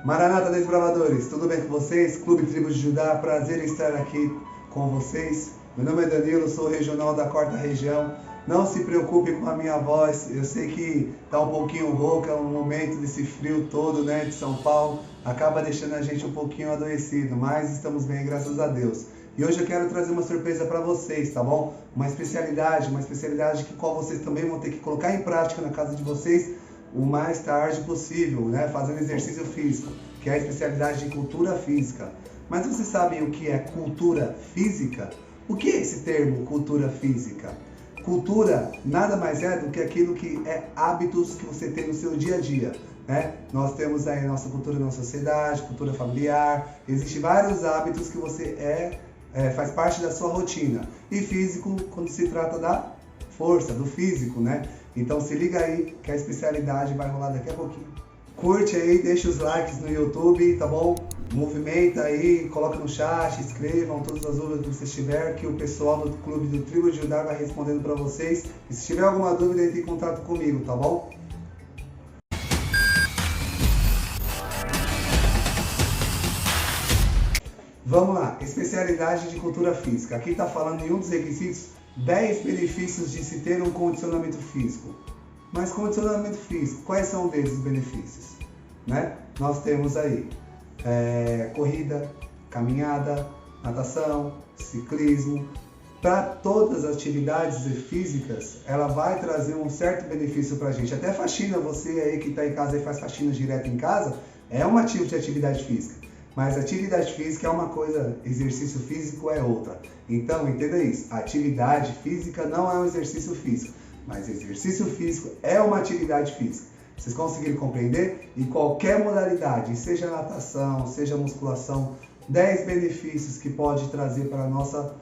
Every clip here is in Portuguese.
Maranata Desbravadores, tudo bem com vocês? Clube Tribo de Judá, prazer em estar aqui com vocês. Meu nome é Danilo, sou regional da 4ª Região. Não se preocupe com a minha voz, eu sei que está um pouquinho rouca, um momento desse frio todo, né, de São Paulo, acaba deixando a gente um pouquinho adoecido, mas estamos bem, graças a Deus. E hoje eu quero trazer uma surpresa para vocês, tá bom? Uma especialidade que qual vocês também vão ter que colocar em prática na casa de vocês o mais tarde possível, né? Fazendo exercício físico, que é a especialidade de cultura física. Mas vocês sabem o que é cultura física? O que é esse termo, cultura física? Cultura nada mais é do que aquilo que é hábitos que você tem no seu dia a dia, né? Nós temos aí nossa cultura na sociedade, cultura familiar, existem vários hábitos que você faz parte da sua rotina. E físico, quando se trata da força, do físico, né? Então se liga aí que a especialidade vai rolar daqui a pouquinho. Curte aí, deixa os likes no YouTube, tá bom? Movimenta aí, coloca no chat, escrevam todas as dúvidas que vocês tiverem, que o pessoal do Clube do Tribo de Judá vai respondendo para vocês. E se tiver alguma dúvida, entre em contato comigo, tá bom? Vamos lá, especialidade de cultura física. Aqui está falando em um dos requisitos, 10 benefícios de se ter um condicionamento físico. Mas condicionamento físico, quais são deles os benefícios? Né? Nós temos aí corrida, caminhada, natação, ciclismo. Para todas as atividades físicas, ela vai trazer um certo benefício para a gente. Até faxina, você aí que está em casa e faz faxina direto em casa, é um tipo de atividade física. Mas atividade física é uma coisa, exercício físico é outra. Então, entenda isso. Atividade física não é um exercício físico, mas exercício físico é uma atividade física. Vocês conseguiram compreender? Em qualquer modalidade, seja natação, seja musculação, 10 benefícios que pode trazer para a nossa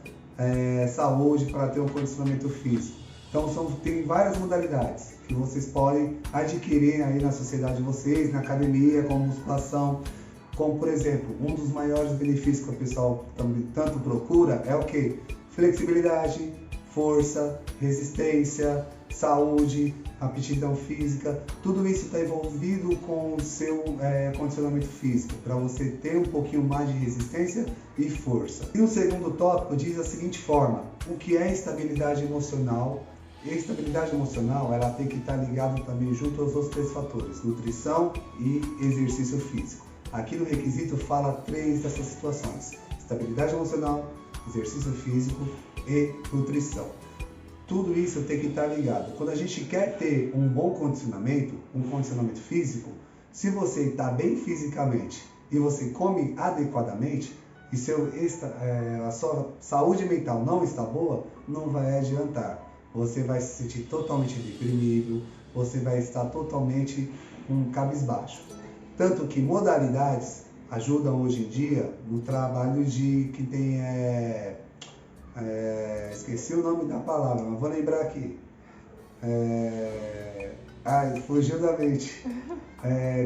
saúde, para ter um condicionamento físico. Então, tem várias modalidades que vocês podem adquirir aí na sociedade de vocês, na academia, como musculação. Como, por exemplo, um dos maiores benefícios que o pessoal tanto procura é o que? Flexibilidade, força, resistência, saúde, aptidão física. Tudo isso está envolvido com o seu condicionamento físico, para você ter um pouquinho mais de resistência e força. E o segundo tópico diz da seguinte forma: o que é estabilidade emocional? E a estabilidade emocional, ela tem que estar ligada também junto aos outros 3 fatores, nutrição e exercício físico. Aqui no requisito fala 3 dessas situações: estabilidade emocional, exercício físico e nutrição. Tudo isso tem que estar ligado. Quando a gente quer ter um bom condicionamento, um condicionamento físico, se você está bem fisicamente e você come adequadamente e a sua saúde mental não está boa, não vai adiantar. Você vai se sentir totalmente deprimido, você vai estar totalmente cabisbaixo. Tanto que modalidades ajudam hoje em dia no trabalho que tem, esqueci o nome da palavra, mas vou lembrar aqui. Fugiu da mente.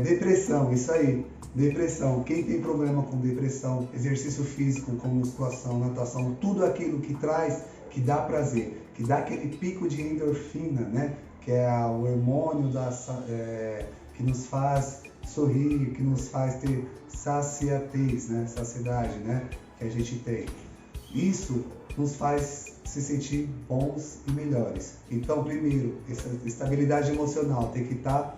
Depressão, isso aí. Depressão. Quem tem problema com depressão, exercício físico, como musculação, natação, tudo aquilo que traz, que dá prazer, que dá aquele pico de endorfina, né? Que é o hormônio que nos faz sorrir, que nos faz ter saciedade, né? Saciedade, né? Que a gente tem. Isso nos faz se sentir bons e melhores. Então, primeiro, essa estabilidade emocional tem que estar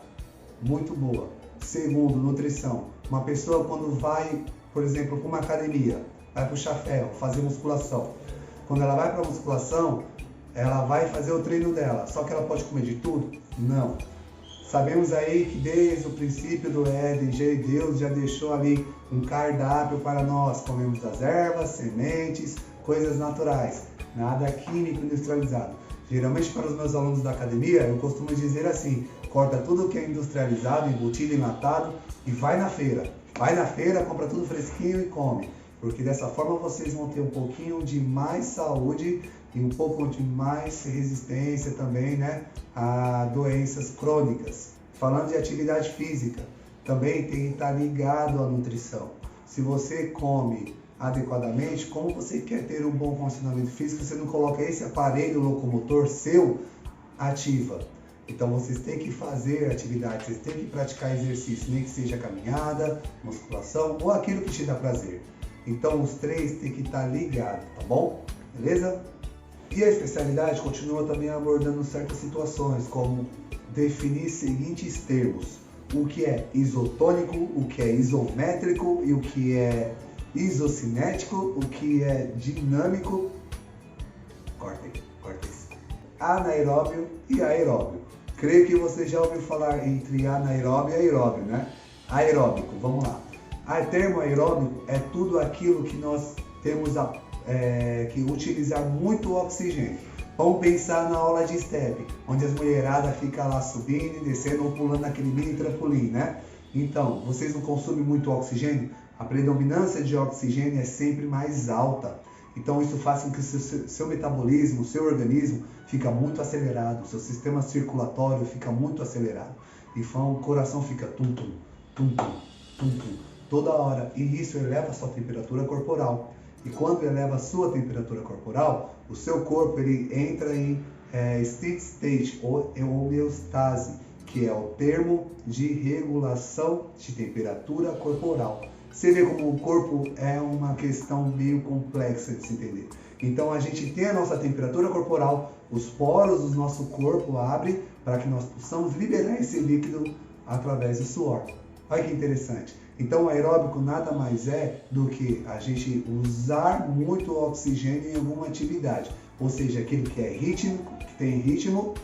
muito boa. Segundo, nutrição. Uma pessoa quando vai, por exemplo, para uma academia, vai puxar ferro, fazer musculação. Quando ela vai para a musculação, ela vai fazer o treino dela. Só que ela pode comer de tudo? Não. Sabemos aí que desde o princípio do Éden, Deus já deixou ali um cardápio para nós. Comemos as ervas, sementes, coisas naturais, nada químico industrializado. Geralmente para os meus alunos da academia, eu costumo dizer assim: corta tudo que é industrializado, embutido, enlatado e vai na feira. Vai na feira, compra tudo fresquinho e come. Porque dessa forma vocês vão ter um pouquinho de mais saúde e um pouco de mais resistência também, né, a doenças crônicas. Falando de atividade física, também tem que estar ligado à nutrição. Se você come adequadamente, como você quer ter um bom condicionamento físico, você não coloca esse aparelho locomotor seu ativa. Então vocês têm que fazer atividade, vocês têm que praticar exercício, nem que seja caminhada, musculação ou aquilo que te dá prazer. Então os três têm que estar ligados, tá bom? Beleza? E a especialidade continua também abordando certas situações, como definir seguintes termos: o que é isotônico, o que é isométrico e o que é isocinético, o que é dinâmico, corta isso, anaeróbio e aeróbio. Creio que você já ouviu falar entre anaeróbio e aeróbio, né? Aeróbico, vamos lá. O termo aeróbico é tudo aquilo que nós temos que utilizar muito oxigênio. Vamos pensar na aula de step, onde as mulheradas ficam lá subindo e descendo ou pulando naquele mini trampolim, né? Então, vocês não consomem muito oxigênio? A predominância de oxigênio é sempre mais alta. Então isso faz com que o seu metabolismo, o seu organismo fica muito acelerado, o seu sistema circulatório fica muito acelerado. Então o coração fica tum-tum, tum-tum, tum-tum, toda hora. E isso eleva a sua temperatura corporal. E quando eleva a sua temperatura corporal, o seu corpo ele entra em steady state, ou em homeostase, que é o termo de regulação de temperatura corporal. Você vê como o corpo é uma questão meio complexa de se entender. Então a gente tem a nossa temperatura corporal, os poros do nosso corpo abrem para que nós possamos liberar esse líquido através do suor. Olha que interessante. Então o aeróbico nada mais é do que a gente usar muito oxigênio em alguma atividade. Ou seja, aquilo que é rítmico, que tem ritmo,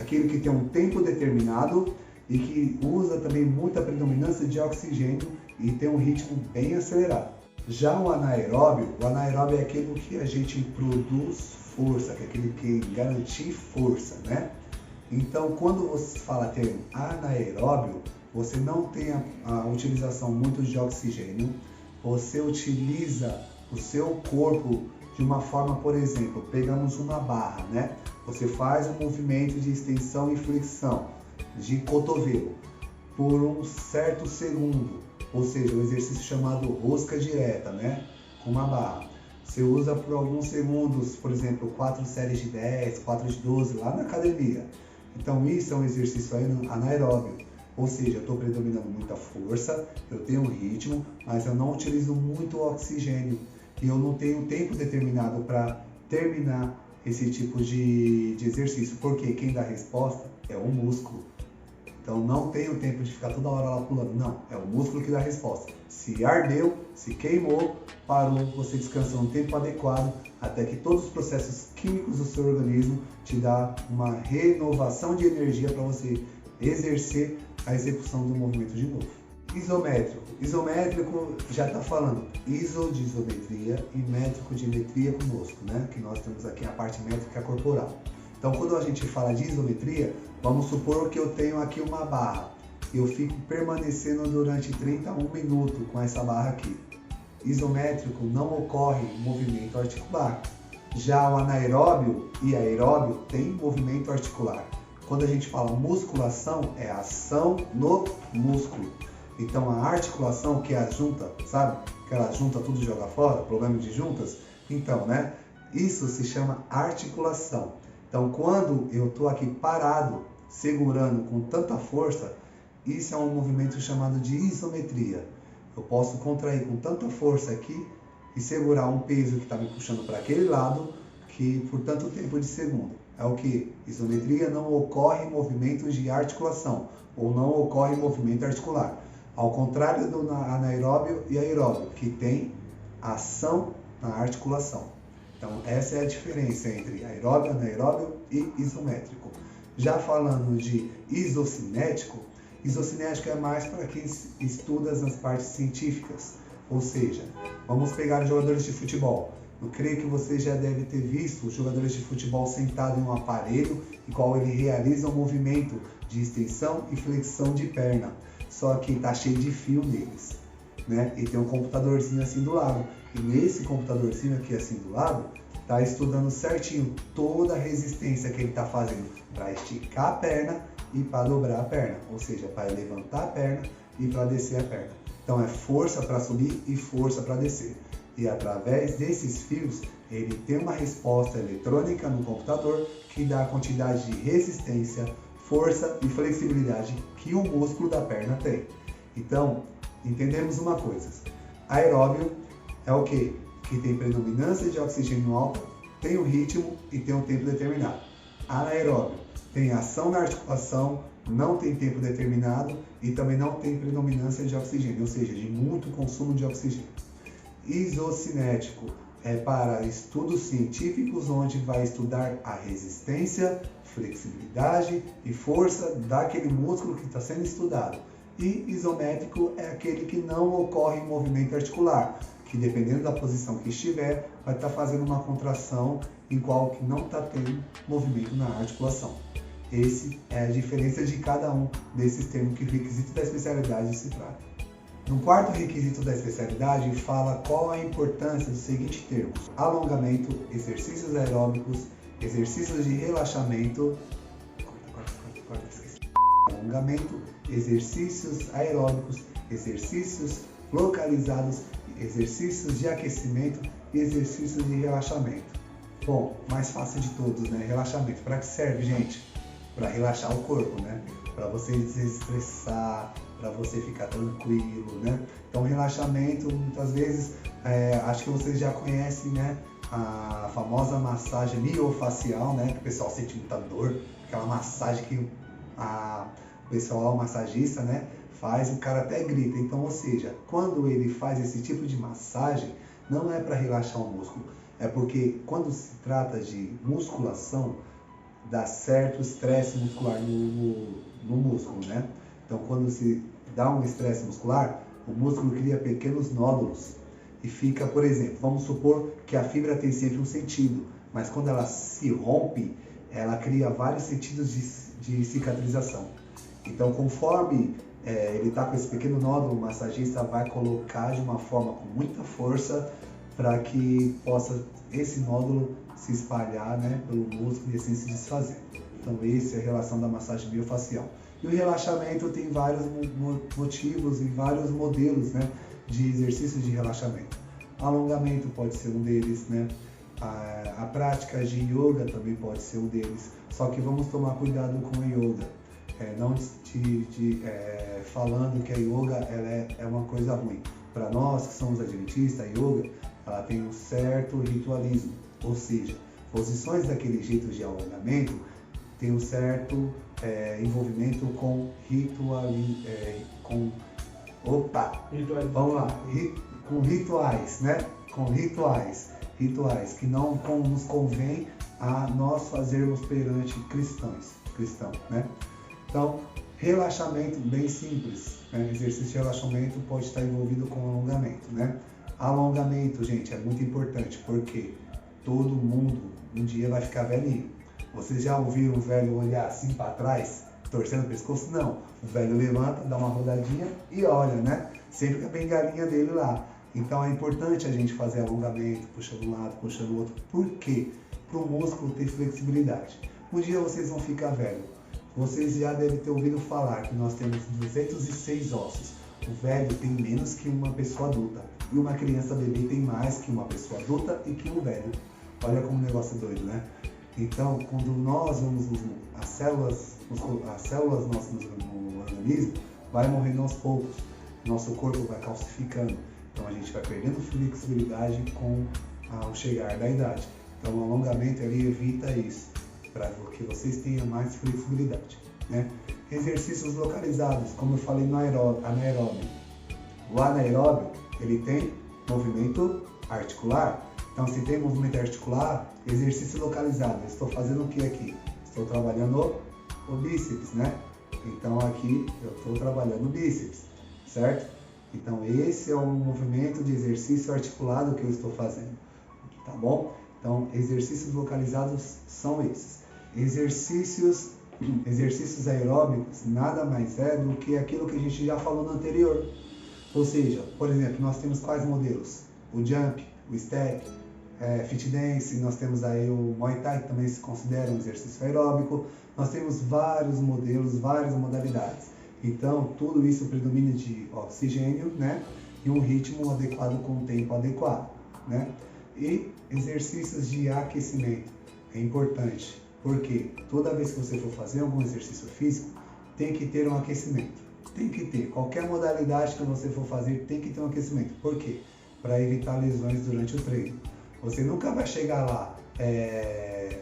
aquilo que tem um tempo determinado e que usa também muita predominância de oxigênio e tem um ritmo bem acelerado. Já o anaeróbio é aquilo que a gente produz força, que é aquele que garante força, né? Então, quando você fala termo anaeróbio, você não tem a utilização muito de oxigênio, você utiliza o seu corpo de uma forma, por exemplo, pegamos uma barra, né? Você faz um movimento de extensão e flexão de cotovelo por um certo segundo, ou seja, um exercício chamado rosca direta, né? Com uma barra. Você usa por alguns segundos, por exemplo, 4 séries de 10, 4 de 12 lá na academia. Então isso é um exercício anaeróbio, ou seja, eu estou predominando muita força, eu tenho um ritmo, mas eu não utilizo muito oxigênio e eu não tenho tempo determinado para terminar esse tipo de exercício, porque quem dá a resposta é o músculo. Então não tem o tempo de ficar toda hora lá pulando, não, é o músculo que dá a resposta. Se ardeu, se queimou, parou, você descansou no tempo adequado, até que todos os processos químicos do seu organismo te dá uma renovação de energia para você exercer a execução do movimento de novo. Isométrico. Isométrico já está falando iso de isometria e métrico de metria conosco, né? Que nós temos aqui a parte métrica corporal. Então quando a gente fala de isometria, vamos supor que eu tenho aqui uma barra. Eu fico permanecendo durante 31 minutos com essa barra aqui. Isométrico não ocorre movimento articular. Já o anaeróbio e aeróbio tem movimento articular. Quando a gente fala musculação, é ação no músculo. Então a articulação, que é a junta, sabe? Aquela junta tudo joga fora, problema de juntas. Então, né? Isso se chama articulação. Então quando eu estou aqui parado, segurando com tanta força, isso é um movimento chamado de isometria. Eu posso contrair com tanta força aqui e segurar um peso que está me puxando para aquele lado que por tanto tempo de segundo. É o que? Isometria não ocorre em movimentos de articulação ou não ocorre em movimento articular. Ao contrário do anaeróbio e aeróbio, que tem ação na articulação. Então essa é a diferença entre aeróbio, anaeróbio e isométrico. Já falando de isocinético, isocinético é mais para quem estuda as partes científicas. Ou seja, vamos pegar os jogadores de futebol. Eu creio que você já deve ter visto os jogadores de futebol sentados em um aparelho em qual ele realiza um movimento de extensão e flexão de perna. Só que está cheio de fio neles, né? E tem um computadorzinho assim do lado. E nesse computadorzinho aqui assim do lado, está estudando certinho toda a resistência que ele está fazendo para esticar a perna e para dobrar a perna. Ou seja, para levantar a perna e para descer a perna. Então é força para subir e força para descer. E através desses fios, ele tem uma resposta eletrônica no computador que dá a quantidade de resistência, força e flexibilidade que o músculo da perna tem. Então, entendemos uma coisa. Aeróbio é o quê? Que tem predominância de oxigênio alta, tem um ritmo e tem um tempo determinado. Anaeróbio tem ação na articulação, não tem tempo determinado e também não tem predominância de oxigênio, ou seja, de muito consumo de oxigênio. Isocinético é para estudos científicos, onde vai estudar a resistência, flexibilidade e força daquele músculo que está sendo estudado. E isométrico é aquele que não ocorre em movimento articular, que dependendo da posição que estiver, vai estar fazendo uma contração em qual que não está tendo movimento na articulação. Esse é a diferença de cada um desses termos que o requisito da especialidade se trata. No quarto requisito da especialidade, fala qual a importância dos seguintes termos: alongamento, exercícios aeróbicos, exercícios de relaxamento, alongamento, exercícios aeróbicos, exercícios localizados, exercícios de aquecimento e exercícios de relaxamento. Bom, mais fácil de todos, né? Relaxamento. Para que serve, gente? Para relaxar o corpo, né? Para você desestressar, para você ficar tranquilo, né? Então, relaxamento, muitas vezes, acho que vocês já conhecem, né? A famosa massagem miofacial, né? Que o pessoal sente muita dor, aquela massagem que o pessoal, o massagista, né? Faz, o cara até grita. Então, ou seja, quando ele faz esse tipo de massagem, não é para relaxar o músculo, é porque quando se trata de musculação, dá certo estresse muscular no músculo, né? Então, quando se dá um estresse muscular, o músculo cria pequenos nódulos e fica, por exemplo, vamos supor que a fibra tem sempre um sentido, mas quando ela se rompe, ela cria vários sentidos de cicatrização. Então, conforme ele está com esse pequeno nódulo, o massagista vai colocar de uma forma com muita força para que possa esse nódulo se espalhar, né, pelo músculo e assim se desfazer. Então, essa é a relação da massagem miofacial. E o relaxamento tem vários motivos e vários modelos, né, de exercícios de relaxamento. Alongamento pode ser um deles, né? A prática de yoga também pode ser um deles. Só que vamos tomar cuidado com a yoga. Não falando que a yoga ela é uma coisa ruim. Para nós que somos adventistas, a yoga ela tem um certo ritualismo, ou seja, posições daquele jeito de alongamento tem um certo envolvimento com com rituais, né? Com rituais que não nos convém a nós fazermos perante cristão, né? Então, relaxamento bem simples, né? Exercício de relaxamento pode estar envolvido com alongamento, né? Alongamento, gente, é muito importante porque todo mundo um dia vai ficar velhinho. Vocês já ouviram o velho olhar assim para trás, torcendo o pescoço? Não. O velho levanta, dá uma rodadinha e olha, né? Sempre com a bengalinha dele lá. Então é importante a gente fazer alongamento, puxando um lado, puxando o outro. Por quê? Para o músculo ter flexibilidade. Um dia vocês vão ficar velho. Vocês já devem ter ouvido falar que nós temos 206 ossos. O velho tem menos que uma pessoa adulta. E uma criança bebê tem mais que uma pessoa adulta e que um velho. Olha como o negócio é doido, né? Então, quando nós vamos, as células nossas no organismo vai morrendo aos poucos. Nosso corpo vai calcificando. Então, a gente vai perdendo flexibilidade com o chegar da idade. Então, o alongamento ali evita isso, para que vocês tenham mais flexibilidade, né? Exercícios localizados, como eu falei no anaeróbio. O anaeróbio, ele tem movimento articular. Então, se tem movimento articular, exercício localizado. Eu estou fazendo o que aqui? Estou trabalhando o bíceps, né? Então, aqui eu estou trabalhando o bíceps, certo? Então, esse é um movimento de exercício articulado que eu estou fazendo, tá bom? Então, exercícios localizados são esses. Exercícios aeróbicos nada mais é do que aquilo que a gente já falou no anterior. Ou seja, por exemplo, nós temos quais modelos? O jump, o step, fit dance, nós temos aí o Muay Thai, que também se considera um exercício aeróbico. Nós temos vários modelos, várias modalidades. Então, tudo isso predomina de oxigênio, né? E um ritmo adequado com um tempo adequado, né? E exercícios de aquecimento é importante. Porque toda vez que você for fazer algum exercício físico, tem que ter um aquecimento. Tem que ter. Qualquer modalidade que você for fazer, tem que ter um aquecimento. Por quê? Para evitar lesões durante o treino. Você nunca vai chegar lá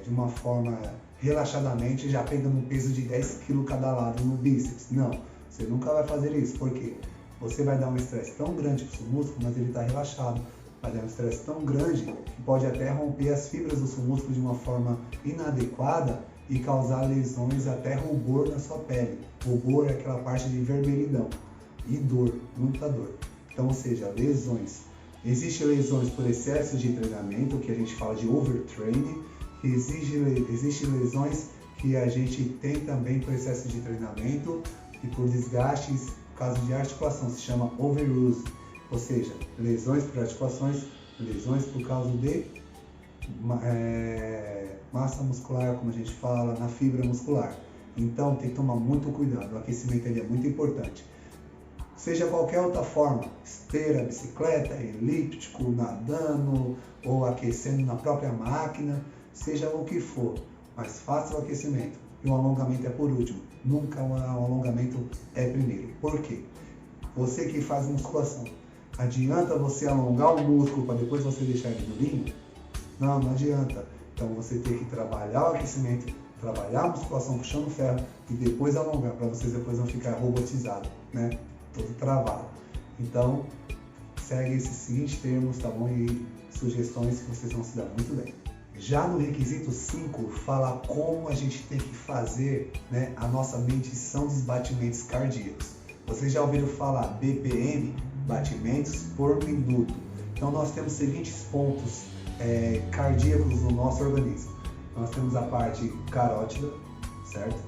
de uma forma relaxadamente, já pegando um peso de 10 kg cada lado no bíceps. Não, você nunca vai fazer isso. Por quê? Você vai dar um estresse tão grande para o seu músculo, mas ele está relaxado. Vai dar um estresse tão grande que pode até romper as fibras do seu músculo de uma forma inadequada e causar lesões, até rubor na sua pele. Rubor é aquela parte de vermelhidão e dor, muita dor. Então, ou seja, lesões. Existem lesões por excesso de treinamento, que a gente fala de overtraining, que existem lesões que a gente tem também por excesso de treinamento e por desgastes, caso de articulação, se chama overuse, ou seja, lesões por articulações, lesões por causa de massa muscular, como a gente fala, na fibra muscular. Então tem que tomar muito cuidado, o aquecimento ele é muito importante. Seja qualquer outra forma, esteira, bicicleta, elíptico, nadando ou aquecendo na própria máquina, seja o que for, mas faça o aquecimento. E o alongamento é por último, nunca o alongamento é primeiro. Por quê? Você que faz musculação, adianta você alongar o músculo para depois você deixar ele durinho? Não, não adianta. Então você tem que trabalhar o aquecimento, trabalhar a musculação puxando ferro e depois alongar, para vocês depois não ficar robotizado, né? Todo travado. Então, segue esses seguintes termos, tá bom? E sugestões que vocês vão se dar muito bem. Já no requisito 5, fala como a gente tem que fazer, né, a nossa medição dos batimentos cardíacos. Vocês já ouviram falar BPM, batimentos por minuto. Então, nós temos os seguintes pontos cardíacos no nosso organismo. Nós temos a parte carótida, certo?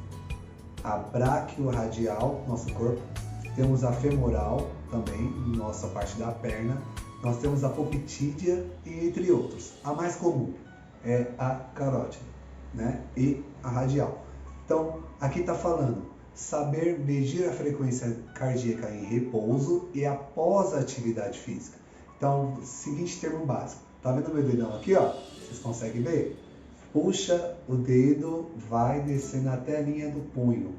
A braquiorradial, nosso corpo. Temos a femoral também, nossa parte da perna. Nós temos a poplitídea e entre outros. A mais comum é a carótida, né? E a radial. Então, aqui está falando saber medir a frequência cardíaca em repouso e após a atividade física. Então, seguinte termo básico. Tá vendo meu dedão aqui, ó? Vocês conseguem ver? Puxa o dedo, vai descendo até a linha do punho.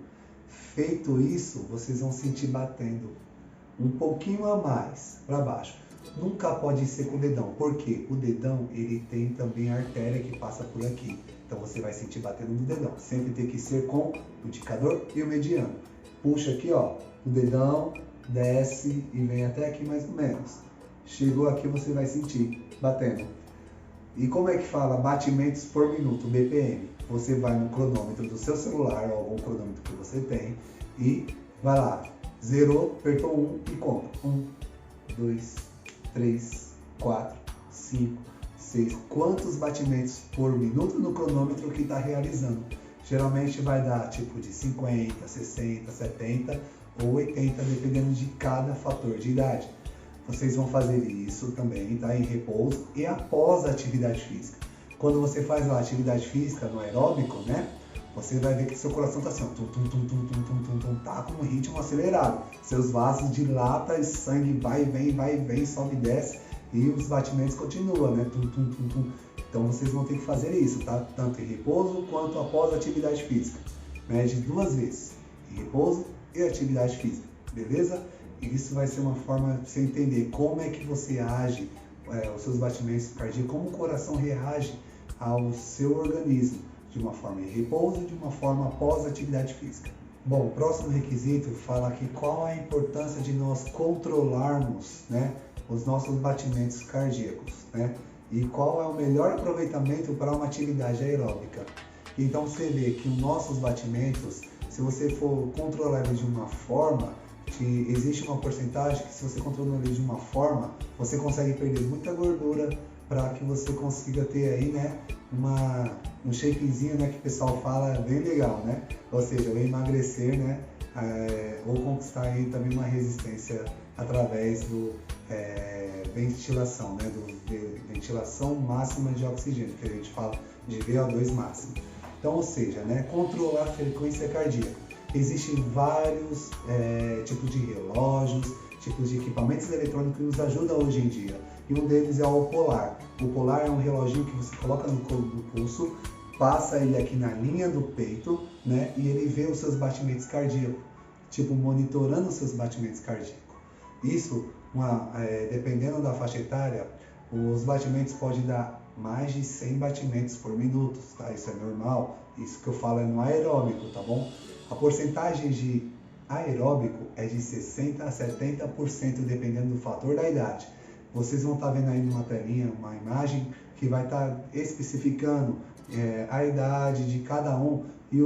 Feito isso, vocês vão sentir batendo um pouquinho a mais para baixo. Nunca pode ser com o dedão, porque o dedão ele tem também a artéria que passa por aqui. Então você vai sentir batendo no dedão. Sempre tem que ser com o indicador e o mediano. Puxa aqui, ó, o dedão, desce e vem até aqui mais ou menos. Chegou aqui, você vai sentir batendo. E como é que fala batimentos por minuto, BPM? Você vai no cronômetro do seu celular, ou algum cronômetro que você tem, e vai lá, zerou, apertou 1 e conta. 1, 2, 3, 4, 5, 6. Quantos batimentos por minuto no cronômetro que está realizando? Geralmente vai dar tipo de 50, 60, 70 ou 80, dependendo de cada fator de idade. Vocês vão fazer isso também, tá? Em repouso e após a atividade física. Quando você faz lá a atividade física no aeróbico, né? Você vai ver que seu coração tá assim, ó, tá com um ritmo acelerado. Seus vasos dilatam e sangue vai e vem, sobe e desce e os batimentos continuam, né? Então vocês vão ter que fazer isso, tá? Tanto em repouso quanto após a atividade física. Mede 2 vezes, em repouso e atividade física, beleza? Isso vai ser uma forma de você entender como é que você age, os seus batimentos cardíacos, como o coração reage ao seu organismo, de uma forma em repouso e de uma forma após a atividade física. Bom, o próximo requisito fala aqui qual a importância de nós controlarmos, né, os nossos batimentos cardíacos, né, e qual é o melhor aproveitamento para uma atividade aeróbica. Então você vê que os nossos batimentos, se você for controlar eles de uma forma, que existe uma porcentagem que se você controlar ele de uma forma, você consegue perder muita gordura para que você consiga ter aí, né, um shapezinho, né, que o pessoal fala bem legal, né? Ou seja, ou emagrecer, né, ou conquistar aí também uma resistência através do ventilação, né, ventilação máxima de oxigênio, que a gente fala de VO2 máximo. Então, ou seja, né, controlar a frequência cardíaca. Existem vários tipos de relógios, tipos de equipamentos eletrônicos que nos ajudam hoje em dia. E um deles é o Polar. O Polar é um reloginho que você coloca no pulso passa ele aqui na linha do peito, né? E ele vê os seus batimentos cardíacos, tipo monitorando os seus batimentos cardíacos. Isso, dependendo da faixa etária, os batimentos podem dar mais de 100 batimentos por minuto, tá? Isso é normal, isso que eu falo é no aeróbico, tá bom? A porcentagem de aeróbico é de 60% a 70%, dependendo do fator da idade. Vocês vão estar vendo aí numa telinha uma imagem que vai estar especificando a idade de cada um e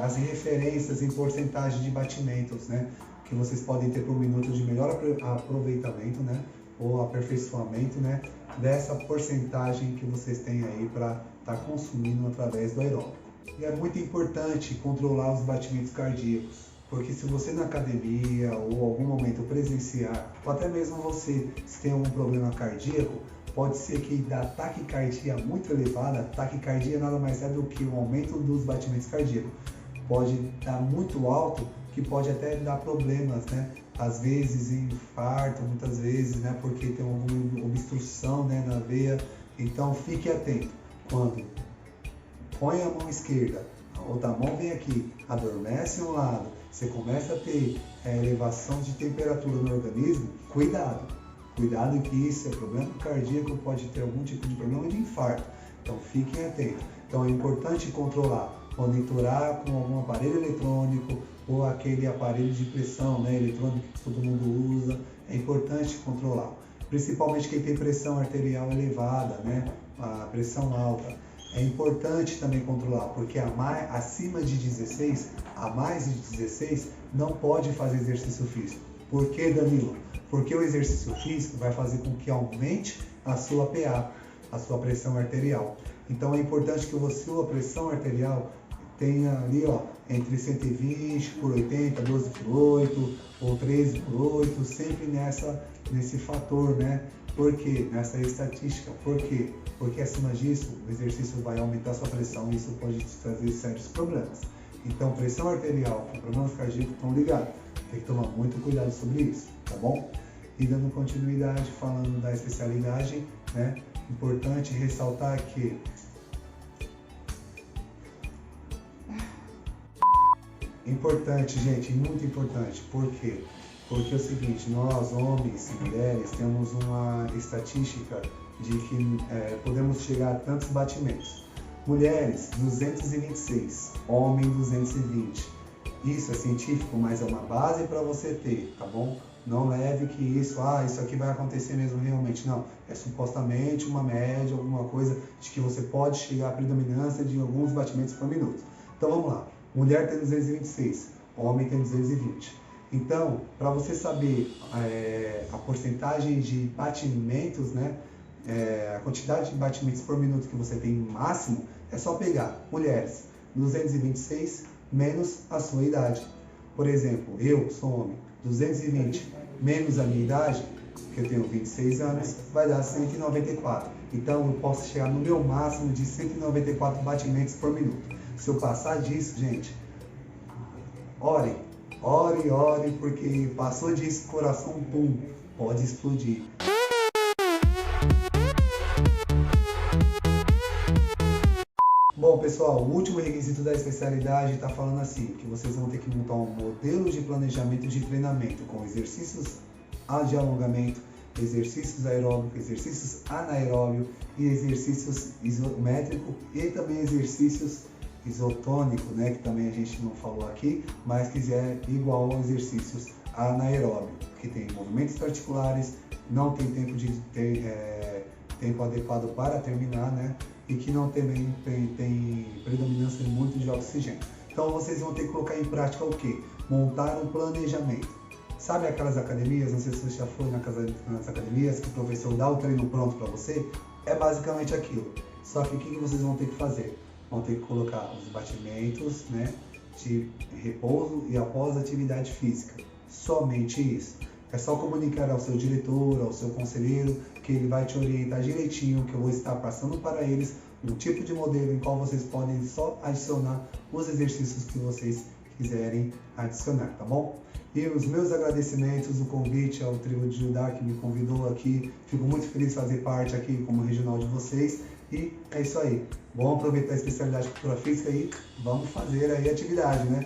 as referências em porcentagem de batimentos, né? Que vocês podem ter por minuto de melhor aproveitamento, né? Ou aperfeiçoamento, né? Dessa porcentagem que vocês têm aí para estar consumindo através do aeróbico. E é muito importante controlar os batimentos cardíacos, porque se você na academia ou algum momento presenciar, ou até mesmo você, se tem algum problema cardíaco, pode ser que da taquicardia muito elevada, taquicardia nada mais é do que o aumento dos batimentos cardíacos. Pode dar muito alto, que pode até dar problemas, né? Às vezes infarto, muitas vezes, né? Porque tem alguma obstrução, né, na veia. Então fique atento. Quando põe a mão esquerda, a outra mão vem aqui, adormece um lado, você começa a ter elevação de temperatura no organismo, cuidado. Cuidado que isso é problema cardíaco, pode ter algum tipo de problema de infarto. Então fiquem atentos. Então é importante controlar, monitorar com algum aparelho eletrônico ou aquele aparelho de pressão, né, eletrônico que todo mundo usa. É importante controlar. Principalmente quem tem pressão arterial elevada, né, a pressão alta. É importante também controlar, porque acima de 16, a mais de 16, não pode fazer exercício físico. Por que, Danilo? Porque o exercício físico vai fazer com que aumente a sua PA, a sua pressão arterial. Então é importante que a sua pressão arterial tenha ali, ó, entre 120 por 80, 12 por 8 ou 13 por 8, sempre nesse fator, né? Por quê? Nessa estatística. Por quê? Porque acima disso, o exercício vai aumentar a sua pressão e isso pode te trazer sérios problemas. Então, pressão arterial com problemas cardíacos estão ligados. Tem que tomar muito cuidado sobre isso, tá bom? E dando continuidade, falando da especialidade, né? Importante ressaltar que importante, gente, muito importante. Por quê? Porque é o seguinte, nós, homens e mulheres, temos uma estatística de que podemos chegar a tantos batimentos. Mulheres, 226, homem, 220. Isso é científico, mas é uma base para você ter, tá bom? Não leve que isso aqui vai acontecer mesmo realmente. Não, é supostamente uma média, alguma coisa de que você pode chegar à predominância de alguns batimentos por minuto. Então vamos lá, mulher tem 226, homem tem 220. Então, para você saber a porcentagem de batimentos, né, a quantidade de batimentos por minuto que você tem máximo, é só pegar mulheres 226 menos a sua idade. Por exemplo, eu sou homem, 220 menos a minha idade, que eu tenho 26 anos, vai dar 194. Então eu posso chegar no meu máximo de 194 batimentos por minuto. Se eu passar disso, gente, ore, porque passou disso, coração, pum, pode explodir. Bom, pessoal, o último requisito da especialidade está falando assim, que vocês vão ter que montar um modelo de planejamento de treinamento com exercícios de alongamento, exercícios aeróbicos, exercícios anaeróbicos e exercícios isométricos e também exercícios isotônicos, né, que também a gente não falou aqui, mas que é igual a exercícios anaeróbicos, que tem movimentos articulares, não tem tempo adequado para terminar, né? E que não também tem predominância muito de oxigênio. Então vocês vão ter que colocar em prática o quê? Montar um planejamento. Sabe aquelas academias, não sei se você já foi nas academias, que o professor dá o treino pronto para você? É basicamente aquilo. Só que o que vocês vão ter que fazer? Vão ter que colocar os batimentos, né, de repouso e após atividade física. Somente isso. É só comunicar ao seu diretor, ao seu conselheiro, que ele vai te orientar direitinho, que eu vou estar passando para eles um tipo de modelo em qual vocês podem só adicionar os exercícios que vocês quiserem adicionar, tá bom? E os meus agradecimentos, o convite ao Tribo de Judá que me convidou aqui. Fico muito feliz de fazer parte aqui como regional de vocês. E é isso aí. Bom aproveitar a especialidade de cultura física e vamos fazer aí atividade, né?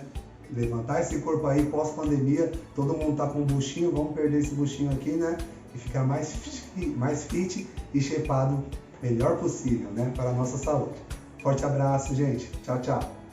Levantar esse corpo aí pós-pandemia, todo mundo tá com um buchinho, vamos perder esse buchinho aqui, né? E ficar mais fit e shapeado melhor possível, né? Para a nossa saúde. Forte abraço, gente. Tchau, tchau.